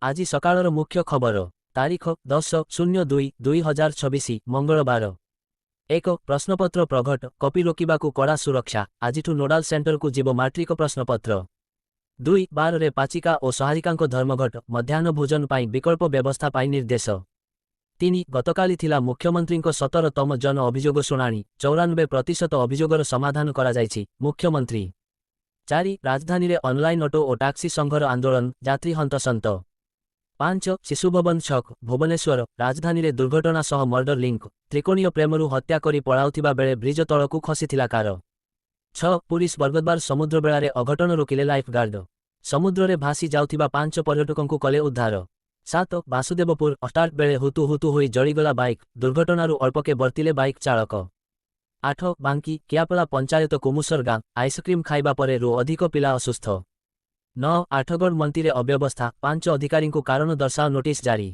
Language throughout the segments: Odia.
আজি ସକାଳର ମୁଖ୍ୟ ଖବର ତାରିଖ 10/02/2026 ମଙ୍ଗଳବାର। ଏକ ପ୍ରଶ୍ନପତ୍ର ପ୍ରଘଟ କପି ରୋକିବାକୁ କଡ଼ା ସୁରକ୍ଷା ଆଜିଠୁ ନୋଡାଲ ସେଣ୍ଟରକୁ ଯିବ ମାଟ୍ରିକ ପ୍ରଶ୍ନପତ୍ର। 2/12ରେ ପାଚିକା ଓ ସହାରିକାଙ୍କ ଧର୍ମଘଟ ମଧ୍ୟାହ୍ନ ଭୋଜନ ପାଇଁ ବିକଳ୍ପ ବ୍ୟବସ୍ଥା ପାଇଁ ନିର୍ଦ୍ଦେଶ। 3 ଗତକାଲି ଥିଲା ମୁଖ୍ୟମନ୍ତ୍ରୀଙ୍କ 17ତମ ଜନ ଅଭିଯୋଗ ଶୁଣାଣି 94% ଅଭିଯୋଗର ସମାଧାନ କରାଯାଇଛି ମୁଖ୍ୟମନ୍ତ୍ରୀ। 4 ରାଜଧାନୀରେ ଅନଲାଇନ୍ ଅଟୋ ଓ ଟାକ୍ସି ସଂଘର ଆନ୍ଦୋଳନ ଯାତ୍ରୀ ହନ୍ତସନ୍ତ। 5 ଶିଶୁଭବନ ଛକ ଭୁବନେଶ୍ୱର ରାଜଧାନୀରେ ଦୁର୍ଘଟଣା ସହ ମର୍ଡର ଲିଙ୍କ ତ୍ରିକୋଣୀୟ ପ୍ରେମରୁ ହତ୍ୟା କରି ପଳାଉଥିବା ବେଳେ ବ୍ରିଜ ତଳକୁ ଖସିଥିଲା କାର। 6 ପୁଲିସ ବରଗଦବାର ସମୁଦ୍ରବେଳାରେ ଅଘଟଣ ରୋକିଲେ ଲାଇଫଗାର୍ଡ ସମୁଦ୍ରରେ ଭାସି ଯାଉଥିବା 5 ପର୍ଯ୍ୟଟକଙ୍କୁ କଲେ ଉଦ୍ଧାର। 7 ବାସୁଦେବପୁର ଷ୍ଟାର୍ଟ ବେଳେ ହୁତୁ ହୁତୁ ହୋଇ ଜଳିଗଲା ବାଇକ୍ ଦୁର୍ଘଟଣାରୁ ଅଳ୍ପକେ ବର୍ତ୍ତିଲେ ବାଇକ୍ ଚାଳକ। 8 ବାଙ୍କୀ କିଆପଲା ପଞ୍ଚାୟତ କୁମୁସର ଗାଁ ଆଇସ୍କ୍ରିମ୍ ଖାଇବା ପରେ ଅଧିକ ପିଲା ଅସୁସ୍ଥ। 9 ଆଠଗଡ଼ ମନ୍ଦିରେ ଅବ୍ୟବସ୍ଥା 5 ଅଧିକାରୀଙ୍କୁ କାରଣ ଦର୍ଶାଅ ନୋଟିସ୍ ଜାରି।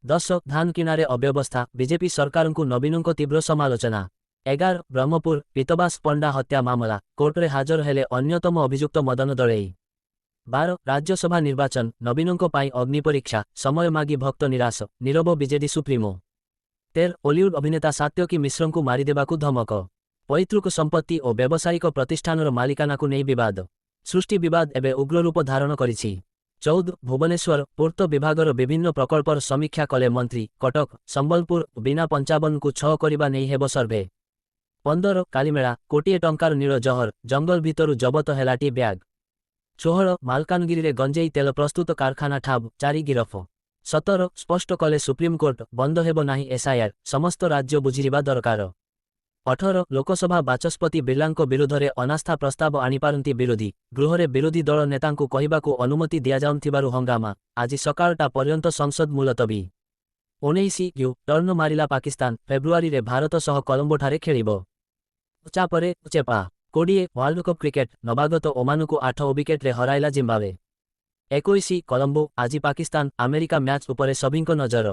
10 ଧାନ କିଣାରେ ଅବ୍ୟବସ୍ଥା ବିଜେପି ସରକାରଙ୍କୁ ନବୀନଙ୍କ ତୀବ୍ର ସମାଲୋଚନା। 11 ବ୍ରହ୍ମପୁର ପୀତବାସ ପଣ୍ଡା ହତ୍ୟା ମାମଲା କୋର୍ଟରେ ହାଜର ହେଲେ ଅନ୍ୟତମ ଅଭିଯୁକ୍ତ ମଦନ ଦଳେଇ। 12 ରାଜ୍ୟସଭା ନିର୍ବାଚନ ନବୀନଙ୍କ ପାଇଁ ଅଗ୍ନିପରୀକ୍ଷା ସମୟ ମାଗି ଭକ୍ତ ନିରାଶ ନୀରବ ବିଜେଡି ସୁପ୍ରିମୋ। 13 ଓଲିଉଡ୍ ଅଭିନେତା ସାତ୍ୟକୀ ମିଶ୍ରଙ୍କୁ ମାରିଦେବାକୁ ଧମକ ପୈତୃକ ସମ୍ପତ୍ତି ଓ ବ୍ୟବସାୟିକ ପ୍ରତିଷ୍ଠାନର ମାଲିକାନାକୁ ନେଇ ବିବାଦ ସୃଷ୍ଟି ବିବାଦ ଏବେ ଉଗ୍ରରୂପ ଧାରଣ କରିଛି। 14 ଭୁବନେଶ୍ୱର ପୂର୍ତ୍ତ ବିଭାଗର ବିଭିନ୍ନ ପ୍ରକଳ୍ପର ସମୀକ୍ଷା କଲେ ମନ୍ତ୍ରୀ କଟକ ସମ୍ବଲପୁର ବିନା 55କୁ 6 କରିବା ନେଇ ହେବ ସର୍ଭେ। 15 କାଲିମେଳା କୋଟିଏ ଟଙ୍କାର ନୀଳ ଜହର ଜଙ୍ଗଲ ଭିତରୁ ଜବତ ହେଲା ଟି ବ୍ୟାଗ୍। 16 ମାଲକାନଗିରିରେ ଗଞ୍ଜେଇ ତେଲ ପ୍ରସ୍ତୁତ କାରଖାନା ଠାବ 4 ଗିରଫ। 17 ସ୍ପଷ୍ଟ କଲେ ସୁପ୍ରିମକୋର୍ଟ ବନ୍ଦ ହେବ ନାହିଁ ଏସ୍ଆଇଆର୍ ସମସ୍ତ ରାଜ୍ୟ ବୁଝିବା ଦରକାର। 18 ଲୋକସଭା ବାଚସ୍ପତି ବିର୍ଲାଙ୍କ ବିରୁଦ୍ଧରେ ଅନାସ୍ଥା ପ୍ରସ୍ତାବ ଆଣିପାରନ୍ତି ବିରୋଧୀ ଗୃହରେ ବିରୋଧୀ ଦଳ ନେତାଙ୍କୁ କହିବାକୁ ଅନୁମତି ଦିଆଯାଉଥିବାରୁ ହଙ୍ଗାମା ଆଜି ସକାଳଟା ପର୍ଯ୍ୟନ୍ତ ସଂସଦ ମୁଲତବୀ। 19 ଟର୍ଣ୍ଣ ମାରିଲା ପାକିସ୍ତାନ ଫେବୃଆରୀରେ ଭାରତ ସହ କଲମ୍ବୋଠାରେ ଖେଳିବ। ଚାପରେ ଚେପା 20 ୱାର୍ଲଡକପ୍ କ୍ରିକେଟ ନବାଗତ ଓମାନକୁ 8 ୱିକେଟରେ ହରାଇଲା ଜିମ୍ବାୱେ। 21 କଲମ୍ବୋ ଆଜି ପାକିସ୍ତାନ ଆମେରିକା ମ୍ୟାଚ୍ ଉପରେ ସଭିଙ୍କ ନଜର।